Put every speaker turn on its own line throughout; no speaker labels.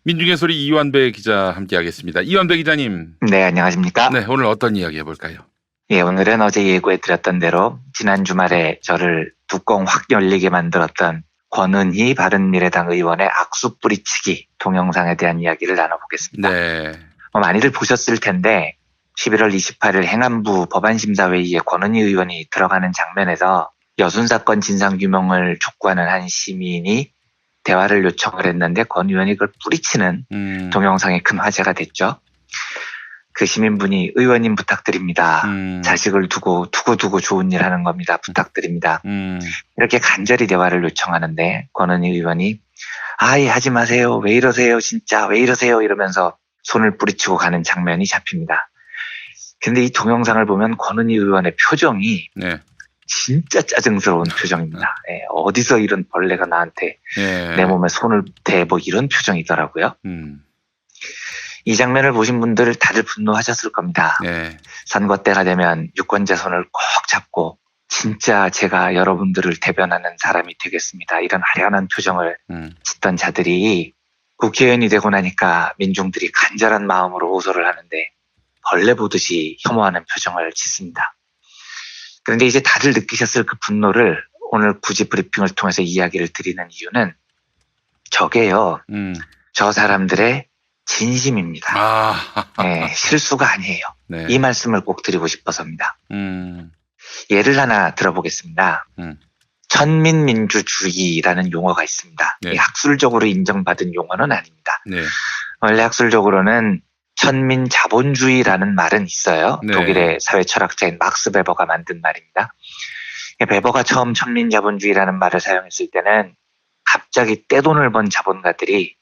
민중의 소리 이완배 기자 함께하겠습니다. 이완배 기자님.
네, 안녕하십니까?
네, 오늘 어떤 이야기 해볼까요?
예, 오늘은 어제 예고해드렸던 대로 지난 주말에 저를 뚜껑 확 열리게 만들었던 권은희 바른미래당 의원의 악수 뿌리치기 동영상에 대한 이야기를 나눠보겠습니다.
네.
많이들 보셨을 텐데 11월 28일 행안부 법안심사회의에 권은희 의원이 들어가는 장면에서 여순 사건 진상규명을 촉구하는 한 시민이 대화를 요청을 했는데 권 의원이 그걸 뿌리치는 동영상이 큰 화제가 됐죠. 그 시민분이 의원님 부탁드립니다. 자식을 두고 좋은 일 하는 겁니다. 부탁드립니다. 이렇게 간절히 대화를 요청하는데 권은희 의원이 아이 하지 마세요. 왜 이러세요. 진짜 왜 이러세요. 이러면서 손을 뿌리치고 가는 장면이 잡힙니다. 근데 이 동영상을 보면 권은희 의원의 표정이
네.
진짜 짜증스러운 표정입니다. 예, 어디서 이런 벌레가 나한테
네.
내 몸에 손을 대 뭐 이런 표정이더라고요. 이 장면을 보신 분들 다들 분노하셨을 겁니다.
네.
선거 때가 되면 유권자 손을 꼭 잡고 진짜 제가 여러분들을 대변하는 사람이 되겠습니다. 이런 아련한 표정을 짓던 자들이 국회의원이 되고 나니까 민중들이 간절한 마음으로 호소를 하는데 벌레 보듯이 혐오하는 표정을 짓습니다. 그런데 이제 다들 느끼셨을 그 분노를 오늘 굳이 브리핑을 통해서 이야기를 드리는 이유는 저게요. 저 사람들의 진심입니다. 네, 실수가 아니에요.
네.
이 말씀을 꼭 드리고 싶어서입니다. 예를 하나 들어보겠습니다. 천민민주주의라는 용어가 있습니다.
네.
학술적으로 인정받은 용어는 아닙니다.
네.
원래 학술적으로는 천민자본주의라는 말은 있어요.
네.
독일의 사회철학자인 막스 베버가 만든 말입니다. 베버가 처음 천민자본주의라는 말을 사용했을 때는 갑자기 떼돈을 번 자본가들이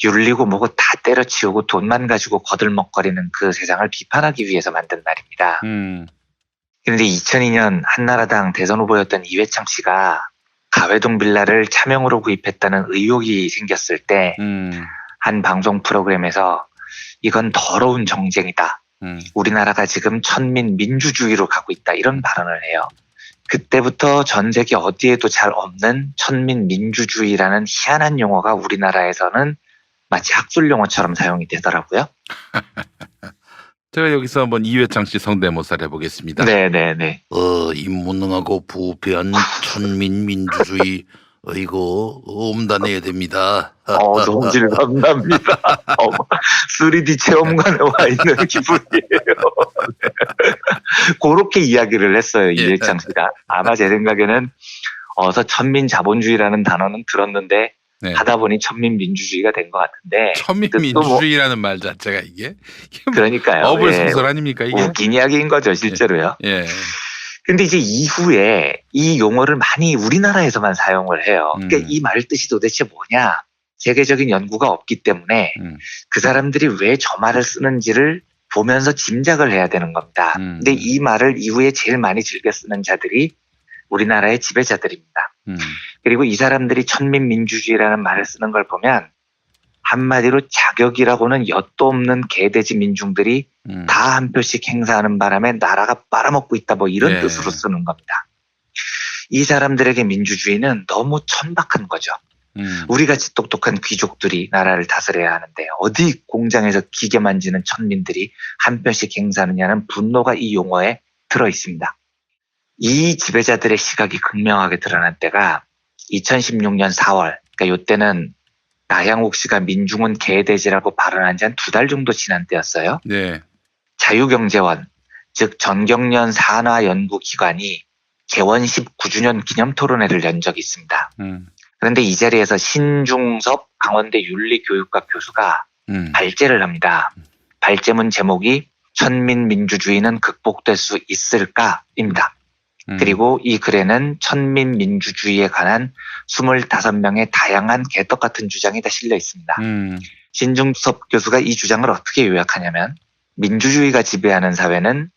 윤리고 뭐고 다 때려치우고 돈만 가지고 거들먹거리는 그 세상을 비판하기 위해서 만든 말입니다. 그런데 2002년 한나라당 대선 후보였던 이회창 씨가 가회동 빌라를 차명으로 구입했다는 의혹이 생겼을 때 한 방송 프로그램에서 이건 더러운 정쟁이다. 우리나라가 지금 천민 민주주의로 가고 있다. 이런 발언을 해요. 그때부터 전 세계 어디에도 잘 없는 천민 민주주의라는 희한한 용어가 우리나라에서는 마치 학술 용어처럼 사용이 되더라고요.
제가 여기서 한번 이회창 씨 성대모사를 해보겠습니다.
네네네.
인무능하고 부패한 천민민주주의 이거 엄단해야 됩니다.
너무 질감납니다. 3D 체험관에 와 있는 기분이에요. 그렇게 이야기를 했어요. 이회창 씨가. 아마 제 생각에는 어서 천민자본주의라는 단어는 들었는데
네.
하다 보니 천민민주주의가 된 것 같은데.
천민민주주의라는 말 자체가 이게
그러니까요.
어불성설 아닙니까 이게?
웃긴 이야기인 거죠 실제로요.
예.
근데 이제 이후에 이 용어를 많이 우리나라에서만 사용을 해요. 그러니까 이 말 뜻이 도대체 뭐냐? 세계적인 연구가 없기 때문에 그 사람들이 왜 저 말을 쓰는지를 보면서 짐작을 해야 되는 겁니다. 근데 이 말을 이후에 제일 많이 즐겨 쓰는 자들이 우리나라의 지배자들입니다. 그리고 이 사람들이 천민민주주의라는 말을 쓰는 걸 보면 한마디로 자격이라고는 엿도 없는 개돼지 민중들이 다 한 표씩 행사하는 바람에 나라가 빨아먹고 있다 뭐 이런
네.
뜻으로 쓰는 겁니다. 이 사람들에게 민주주의는 너무 천박한 거죠. 우리같이 똑똑한 귀족들이 나라를 다스려야 하는데 어디 공장에서 기계 만지는 천민들이 한 표씩 행사하느냐는 분노가 이 용어에 들어 있습니다. 이 지배자들의 시각이 극명하게 드러난 때가 2016년 4월, 그러니까 이때는 나향욱 씨가 민중은 개돼지라고 발언한 지 한 2달 정도 지난 때였어요.
네.
자유경제원, 즉 전경련 산하연구기관이 개원 19주년 기념 토론회를 연 적이 있습니다. 그런데 이 자리에서 신중섭 강원대 윤리교육과 교수가 발제를 합니다. 발제문 제목이 천민민주주의는 극복될 수 있을까입니다. 그리고 이 글에는 천민민주주의에 관한 25명의 다양한 개떡 같은 주장이 다 실려 있습니다. 신중섭 교수가 이 주장을 어떻게 요약하냐면 민주주의가 지배하는 사회는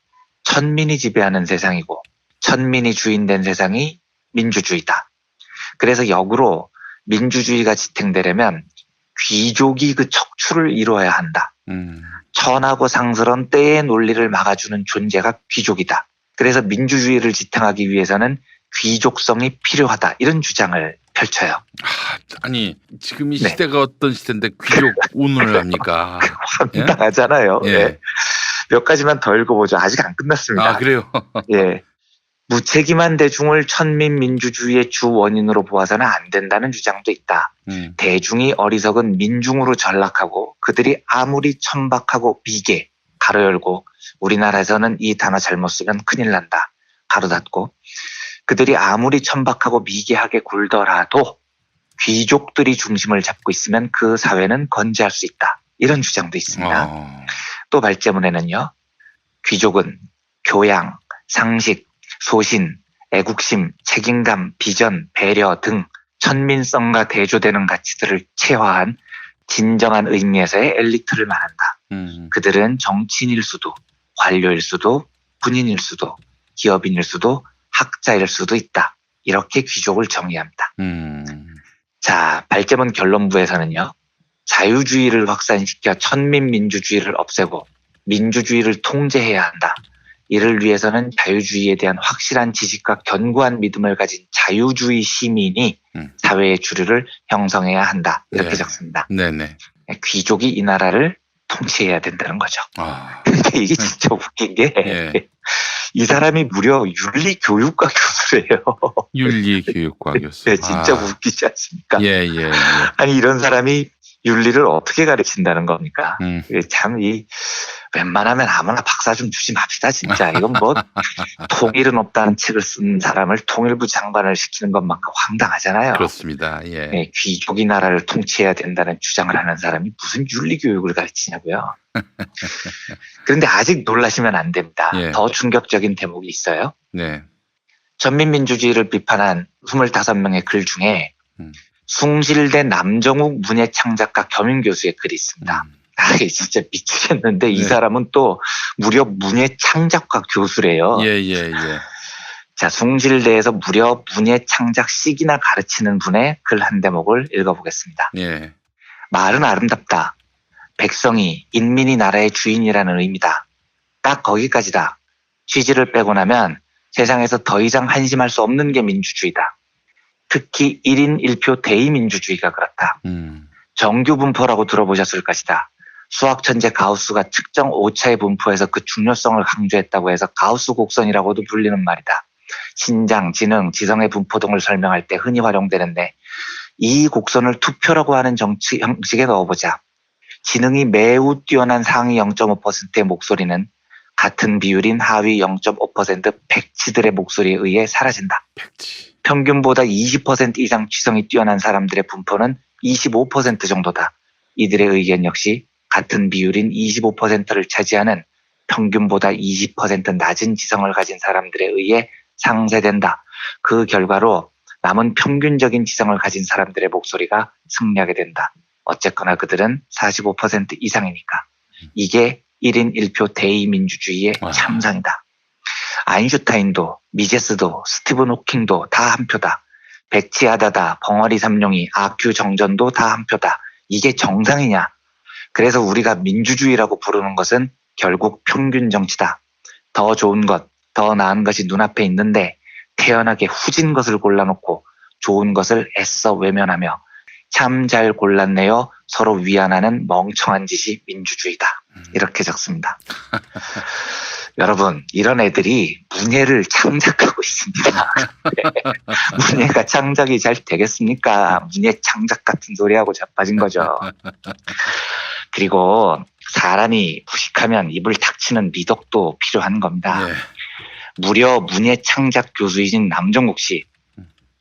천민이 지배하는 세상이고 천민이 주인된 세상이 민주주의다. 그래서 역으로 민주주의가 지탱되려면 귀족이 그 척추를 이루어야 한다. 천하고 상스러운 때의 논리를 막아주는 존재가 귀족이다. 그래서 민주주의를 지탱하기 위해서는 귀족성이 필요하다 이런 주장을 펼쳐요.
아니 지금 이
네.
시대가 어떤 시대인데 귀족 운운을 합니까?
황당하잖아요.
예.
예. 몇 가지만 더 읽어보죠. 아직 안 끝났습니다.
아 그래요?
예. 무책임한 대중을 천민민주주의의 주 원인으로 보아서는 안 된다는 주장도 있다. 대중이 어리석은 민중으로 전락하고 그들이 아무리 천박하고 비계 가로 열고 우리나라에서는 이 단어 잘못 쓰면 큰일 난다. 가로 닫고 그들이 아무리 천박하고 미개하게 굴더라도 귀족들이 중심을 잡고 있으면 그 사회는 건재할 수 있다. 이런 주장도 있습니다. 또 말제문에는요. 귀족은 교양, 상식, 소신, 애국심, 책임감, 비전, 배려 등 천민성과 대조되는 가치들을 체화한 진정한 의미에서의 엘리트를 말한다. 그들은 정치인일 수도, 관료일 수도, 군인일 수도, 기업인일 수도, 학자일 수도 있다. 이렇게 귀족을 정의합니다. 자, 발제문 결론부에서는요. 자유주의를 확산시켜 천민민주주의를 없애고 민주주의를 통제해야 한다. 이를 위해서는 자유주의에 대한 확실한 지식과 견고한 믿음을 가진 자유주의 시민이 사회의 주류를 형성해야 한다. 이렇게
네.
적습니다.
네네.
귀족이 이 나라를 통치해야 된다는 거죠.
아,
근데 이게 진짜 웃긴 게 이
예.
사람이 무려 윤리교육과 교수래요.
윤리교육과 교수.
네, 진짜 웃기지 않습니까?
예, 예, 예.
아니 이런 사람이 윤리를 어떻게 가르친다는 겁니까? 참 웬만하면 아무나 박사 좀 주지 맙시다 진짜. 이건 뭐 통일은 없다는 책을 쓴 사람을 통일부 장관을 시키는 것만큼 황당하잖아요.
그렇습니다. 예.
네, 귀족이 나라를 통치해야 된다는 주장을 하는 사람이 무슨 윤리교육을 가르치냐고요. 그런데 아직 놀라시면 안 됩니다.
예.
더 충격적인 대목이 있어요.
네.
전민민주주의를 비판한 25명의 글 중에 숭실대 남정욱 문예창작가 겸임교수의 글이 있습니다. 아, 이게 진짜 미치겠는데 이
네.
사람은 또 무려 문예창작과 교수래요.
예, 예, 예.
자, 숭실대에서 무려 문예창작식이나 가르치는 분의 글 한 대목을 읽어보겠습니다.
예.
말은 아름답다. 백성이, 인민이 나라의 주인이라는 의미다. 딱 거기까지다. 취지를 빼고 나면 세상에서 더 이상 한심할 수 없는 게 민주주의다. 특히 1인 1표 대의민주주의가 그렇다. 정규 분포라고 들어보셨을 것이다. 수학 천재 가우스가 측정 오차의 분포에서 그 중요성을 강조했다고 해서 가우스 곡선이라고도 불리는 말이다. 신장, 지능, 지성의 분포 등을 설명할 때 흔히 활용되는데 이 곡선을 투표라고 하는 정치 형식에 넣어보자. 지능이 매우 뛰어난 상위 0.5%의 목소리는 같은 비율인 하위 0.5% 백치들의 목소리에 의해 사라진다.
백지.
평균보다 20% 이상 취성이 뛰어난 사람들의 분포는 25% 정도다. 이들의 의견 역시 같은 비율인 25%를 차지하는 평균보다 20% 낮은 지성을 가진 사람들에 의해 상쇄된다. 그 결과로 남은 평균적인 지성을 가진 사람들의 목소리가 승리하게 된다. 어쨌거나 그들은 45% 이상이니까. 이게 1인 1표 대의민주주의의 참상이다. 아인슈타인도 미제스도 스티븐 호킹도 다 한 표다. 백치하다다 벙어리 삼룡이 아큐 정전도 다 한 표다. 이게 정상이냐? 그래서 우리가 민주주의라고 부르는 것은 결국 평균 정치다. 더 좋은 것, 더 나은 것이 눈앞에 있는데 태연하게 후진 것을 골라놓고 좋은 것을 애써 외면하며 참 잘 골랐네요. 서로 위안하는 멍청한 짓이 민주주의다. 이렇게 적습니다. 여러분, 이런 애들이 문예를 창작하고 있습니다. 네. 문예가 창작이 잘 되겠습니까? 문예 창작 같은 소리하고 자빠진 거죠. 그리고 사람이 무식하면 입을 닥치는 미덕도 필요한 겁니다.
예.
무려 문예 창작 교수이신 남정국 씨,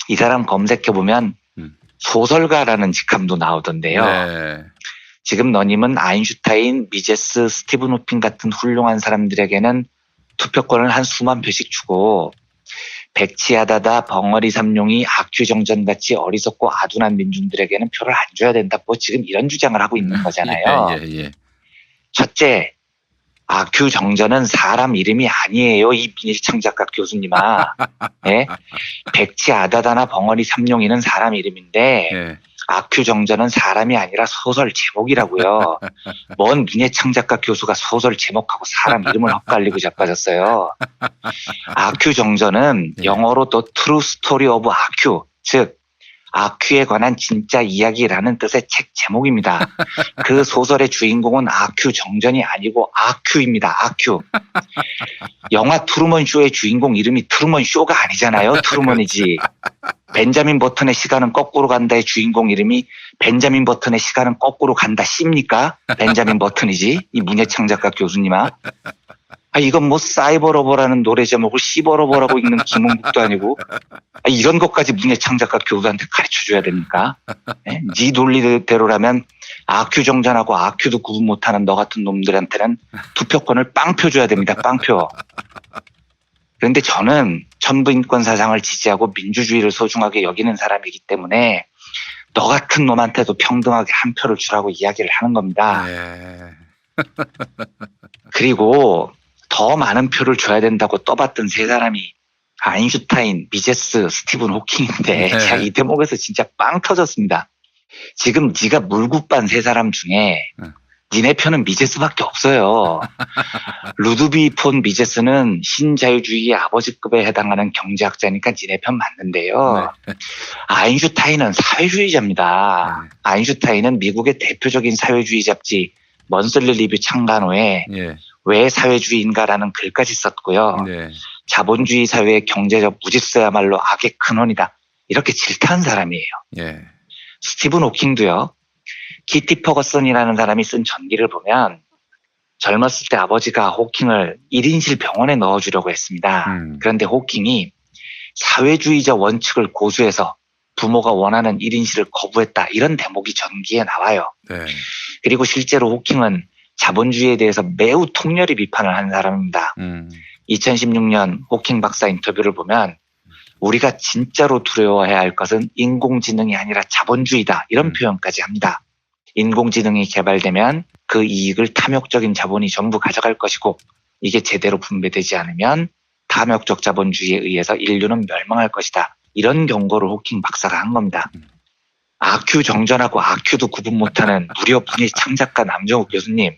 이 사람 검색해보면 소설가라는 직함도 나오던데요.
네.
지금 너님은 아인슈타인, 미제스, 스티븐 호킹 같은 훌륭한 사람들에게는 투표권을 한 수만 표씩 주고 백치하다다 벙어리 삼룡이 아큐정전같이 어리석고 아둔한 민중들에게는 표를 안 줘야 된다. 뭐 지금 이런 주장을 하고 있는 거잖아요.
예.
첫째, 아큐정전은 사람 이름이 아니에요. 이 민일창작가 교수님아. 예? 백치아다다나 벙어리 삼룡이는 사람 이름인데
예.
아큐정전은 사람이 아니라 소설 제목이라고요. 뭔 문예창작가 교수가 소설 제목하고 사람 이름을 헛갈리고 자빠졌어요. 아큐정전은
예.
영어로 The True Story of 아큐, 즉 아큐에 관한 진짜 이야기라는 뜻의 책 제목입니다. 그 소설의 주인공은 아큐 정전이 아니고 아큐입니다. 아큐. 영화 트루먼 쇼의 주인공 이름이 트루먼 쇼가 아니잖아요. 트루먼이지. 벤자민 버튼의 시간은 거꾸로 간다의 주인공 이름이 벤자민 버튼의 시간은 거꾸로 간다 씨입니까? 벤자민 버튼이지. 이 문예창작가 교수님아. 이건 뭐 사이버러버라는 노래 제목을 시버러버라고 읽는 김은국도 아니고 이런 것까지 문예창작가 교수한테 가르쳐줘야 됩니까? 네? 네 논리대로라면 아큐 정전하고 아큐도 구분 못하는 너 같은 놈들한테는 투표권을 빵표 줘야 됩니다. 빵표. 그런데 저는 천부인권 사상을 지지하고 민주주의를 소중하게 여기는 사람이기 때문에 너 같은 놈한테도 평등하게 한 표를 주라고 이야기를 하는 겁니다.
예.
그리고 더 많은 표를 줘야 된다고 떠봤던 세 사람이 아인슈타인, 미제스, 스티븐 호킹인데
네.
제가 이 대목에서 진짜 빵 터졌습니다. 지금 네가 물국반 세 사람 중에 니네 편은 미제스밖에 없어요. 루드비 폰 미제스는 신자유주의의 아버지급에 해당하는 경제학자니까 니네 편 맞는데요.
네.
아인슈타인은 사회주의자입니다.
네.
아인슈타인은 미국의 대표적인 사회주의 잡지 먼슬리 리뷰 창간호에
예.
왜 사회주의인가라는 글까지 썼고요.
네.
자본주의 사회의 경제적 무질서야말로 악의 근원이다. 이렇게 질타한 사람이에요.
예.
스티븐 호킹도요. 키티 퍼거슨이라는 사람이 쓴 전기를 보면 젊었을 때 아버지가 호킹을 1인실 병원에 넣어주려고 했습니다. 그런데 호킹이 사회주의적 원칙을 고수해서 부모가 원하는 1인실을 거부했다. 이런 대목이 전기에 나와요.
네.
그리고 실제로 호킹은 자본주의에 대해서 매우 통렬히 비판을 한 사람입니다. 2016년 호킹 박사 인터뷰를 보면 우리가 진짜로 두려워해야 할 것은 인공지능이 아니라 자본주의다. 이런 표현까지 합니다. 인공지능이 개발되면 그 이익을 탐욕적인 자본이 전부 가져갈 것이고 이게 제대로 분배되지 않으면 탐욕적 자본주의에 의해서 인류는 멸망할 것이다. 이런 경고를 호킹 박사가 한 겁니다. 아큐 정전하고 아큐도 구분 못하는 무려 문예 창작가 남정욱 교수님.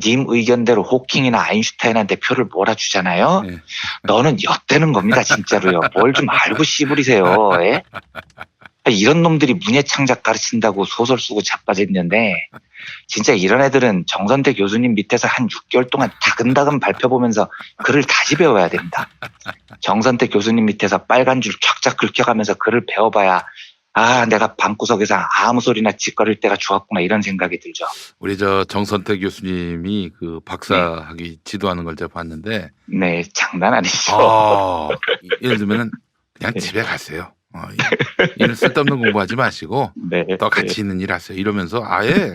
님 의견대로 호킹이나 아인슈타인한테 표를 몰아주잖아요.
네.
너는 엿되는 겁니다. 진짜로요. 뭘 좀 알고 씨부리세요. 예? 이런 놈들이 문예창작 가르친다고 소설 쓰고 자빠졌는데 진짜 이런 애들은 정선태 교수님 밑에서 한 6개월 동안 다근다근 발표 보면서 글을 다시 배워야 됩니다. 정선태 교수님 밑에서 빨간 줄 쫙쫙 긁혀가면서 글을 배워봐야 내가 방구석에서 아무 소리나 짓거릴 때가 좋았구나 이런 생각이 들죠.
우리 저 정선태 교수님이 그 박사학위 지도하는 걸 제가 봤는데
네, 장난 아니죠.
예를 들면은 그냥 집에 가세요. 이런 쓸데없는 공부하지 마시고
네,
더 가치 있는 일 하세요. 이러면서 아예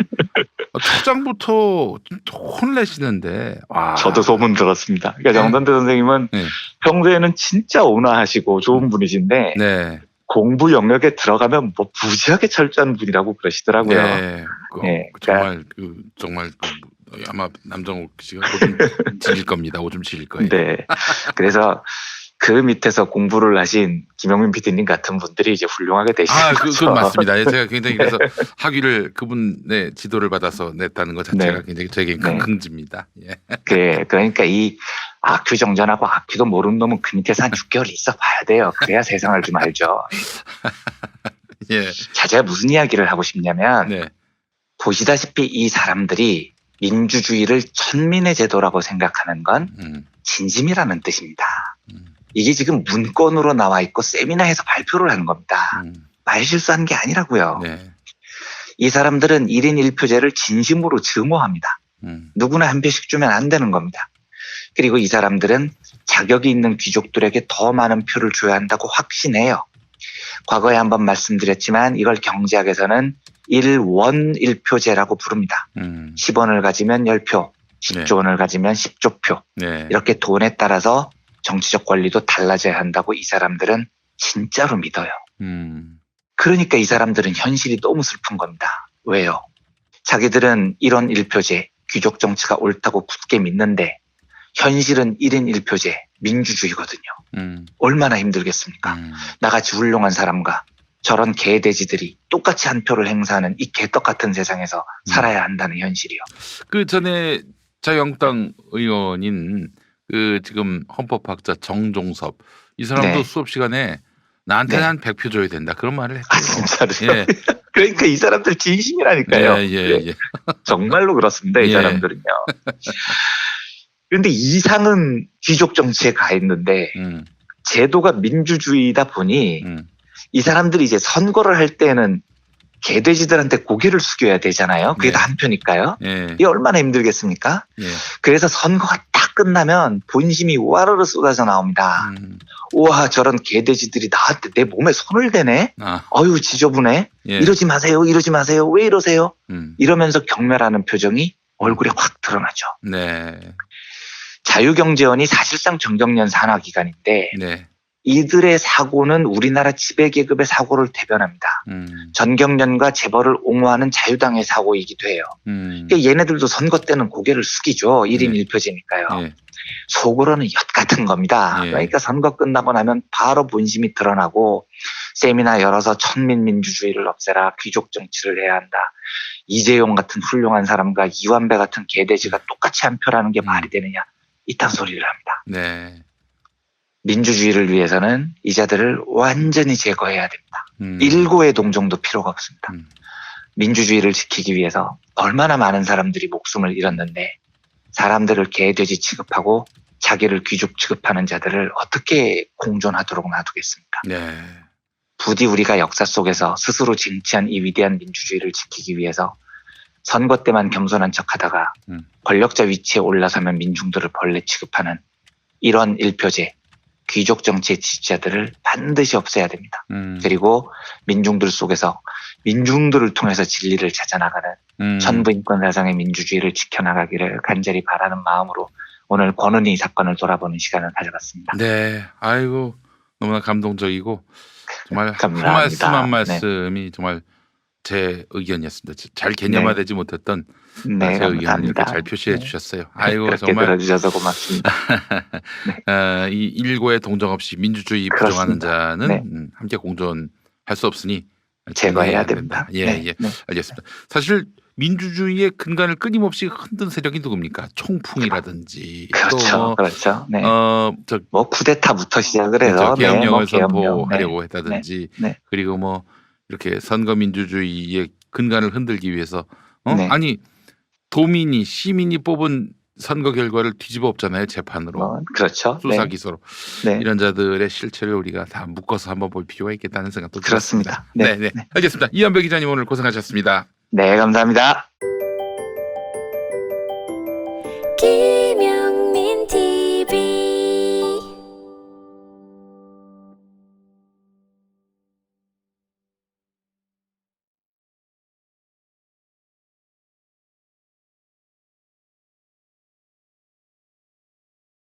초장부터 혼내시는데
저도 소문 들었습니다. 그러니까 정선태 선생님은
네.
평소에는 진짜 온화하시고 좋은 분이신데
네.
공부 영역에 들어가면 뭐 무지하게 철저한 분이라고 그러시더라고요.
네.
네,
정말 아마 남정욱 씨가 오줌 지릴 겁니다. 오줌 지릴 거예요.
네. 그래서 그 밑에서 공부를 하신 김영민 PD님 같은 분들이 이제 훌륭하게 되시는 거죠.
그건 맞습니다. 제가 굉장히 그래서 학위를 그분의 지도를 받아서 냈다는 것 자체가 굉장히 저에게 큰 긍지입니다. 예.
그러니까 이 아큐 정전하고 아큐도 모르는 놈은 그 밑에서 한 6개월 있어 봐야 돼요. 그래야 세상을 좀 알죠.
예.
자, 제가 무슨 이야기를 하고 싶냐면
네.
보시다시피 이 사람들이 민주주의를 천민의 제도라고 생각하는 건 진심이라는 뜻입니다. 이게 지금 문건으로 나와 있고 세미나에서 발표를 하는 겁니다. 말 실수한 게 아니라고요.
네.
이 사람들은 1인 1표제를 진심으로 증오합니다. 누구나 한 표씩 주면 안 되는 겁니다. 그리고 이 사람들은 자격이 있는 귀족들에게 더 많은 표를 줘야 한다고 확신해요. 과거에 한번 말씀드렸지만 이걸 경제학에서는 1원 1표제라고 부릅니다. 10원을 가지면 10표, 10조 원을 가지면 10조 표.
네.
이렇게 돈에 따라서 정치적 권리도 달라져야 한다고 이 사람들은 진짜로 믿어요. 그러니까 이 사람들은 현실이 너무 슬픈 겁니다. 왜요? 자기들은 1원 1표제, 귀족 정치가 옳다고 굳게 믿는데 현실은 1인 1표제, 민주주의거든요. 얼마나 힘들겠습니까? 나같이 훌륭한 사람과 저런 개돼지들이 똑같이 한 표를 행사하는 이 개떡 같은 세상에서 살아야 한다는 현실이요.
그 전에 자유한국당 의원인 그 지금 헌법학자 정종섭 이 사람도
네.
수업 시간에 나한테는
네.
한 100표 줘야 된다 그런 말을
아,
했대요.
진짜로요?
예.
그러니까 이 사람들 진심이라니까요.
예.
정말로 그렇습니다. 이
예.
사람들은요. 그런데 이상은 귀족 정치에 가 있는데 제도가 민주주의다 보니 이 사람들이 이제 선거를 할 때는 개돼지들한테 고개를 숙여야 되잖아요. 그게
네.
다 한 표니까요.
예.
이게 얼마나 힘들겠습니까?
예.
그래서 선거가 딱 끝나면 본심이 와르르 쏟아져 나옵니다.
음.
우와, 저런 개돼지들이 나한테 내 몸에 손을 대네?
아.
어휴, 지저분해.
예.
이러지 마세요. 이러지 마세요. 왜 이러세요?
음.
이러면서 경멸하는 표정이 얼굴에 확 드러나죠.
네.
자유경제원이 사실상 정경련 산하기관인데
네.
이들의 사고는 우리나라 지배계급의 사고를 대변합니다. 전경련과 재벌을 옹호하는 자유당의 사고이기도 해요. 그러니까 얘네들도 선거 때는 고개를 숙이죠. 1인
네.
1표제니까요.
예.
속으로는 엿 같은 겁니다.
예.
그러니까 선거 끝나고 나면 바로 본심이 드러나고 세미나 열어서 천민민주주의를 없애라. 귀족 정치를 해야 한다. 이재용 같은 훌륭한 사람과 이완배 같은 개돼지가 똑같이 한 표라는 게 말이 되느냐. 이딴 소리를 합니다.
네.
민주주의를 위해서는 이 자들을 완전히 제거해야 됩니다. 일고의 동정도 필요가 없습니다. 민주주의를 지키기 위해서 얼마나 많은 사람들이 목숨을 잃었는데 사람들을 개돼지 취급하고 자기를 귀족 취급하는 자들을 어떻게 공존하도록 놔두겠습니까?
네.
부디 우리가 역사 속에서 스스로 쟁취한 이 위대한 민주주의를 지키기 위해서 선거 때만 겸손한 척하다가 권력자 위치에 올라서면 민중들을 벌레 취급하는 이런 일표제 귀족 정치의 지지자들을 반드시 없애야 됩니다. 그리고 민중들 속에서 민중들을 통해서 진리를 찾아나가는 천부인권 사상의 민주주의를 지켜나가기를 간절히 바라는 마음으로 오늘 권은희 사건을 돌아보는 시간을 가져봤습니다.
네, 아이고 너무나 감동적이고 정말
감사합니다.
한 말씀 한
네.
말씀이 정말 제 의견이었습니다. 잘 개념화되지 못했던
네,
제 의견을
감사합니다.
이렇게 잘 표시해
네.
주셨어요. 아이고
그렇게
정말
들어주셔서 고맙습니다.
이 일고의 동정 없이 민주주의 부정하는
그렇습니다.
자는
네.
함께 공존할 수 없으니
제거해야 됩니다.
예,
네.
예,
네.
알겠습니다. 사실 민주주의의 근간을 끊임없이 흔든 세력이 누굽니까? 총풍이라든지
그렇죠, 그렇죠. 네.
저
뭐 쿠데타부터 시작을 해서
계엄령을
계엄령.
선포하려고 했다든지
네.
그리고 뭐 이렇게 선거 민주주의의 근간을 흔들기 위해서
네.
아니 도민이 시민이 뽑은 선거 결과를 뒤집어 엎잖아요 재판으로
그렇죠.
수사
네.
기소로
네.
이런 자들의 실체를 우리가 다 묶어서 한번 볼 필요가 있겠다는 생각도
그렇습니다.
들었습니다.
네.
네. 알겠습니다. 이한배 기자님 오늘 고생하셨습니다.
네, 감사합니다.
기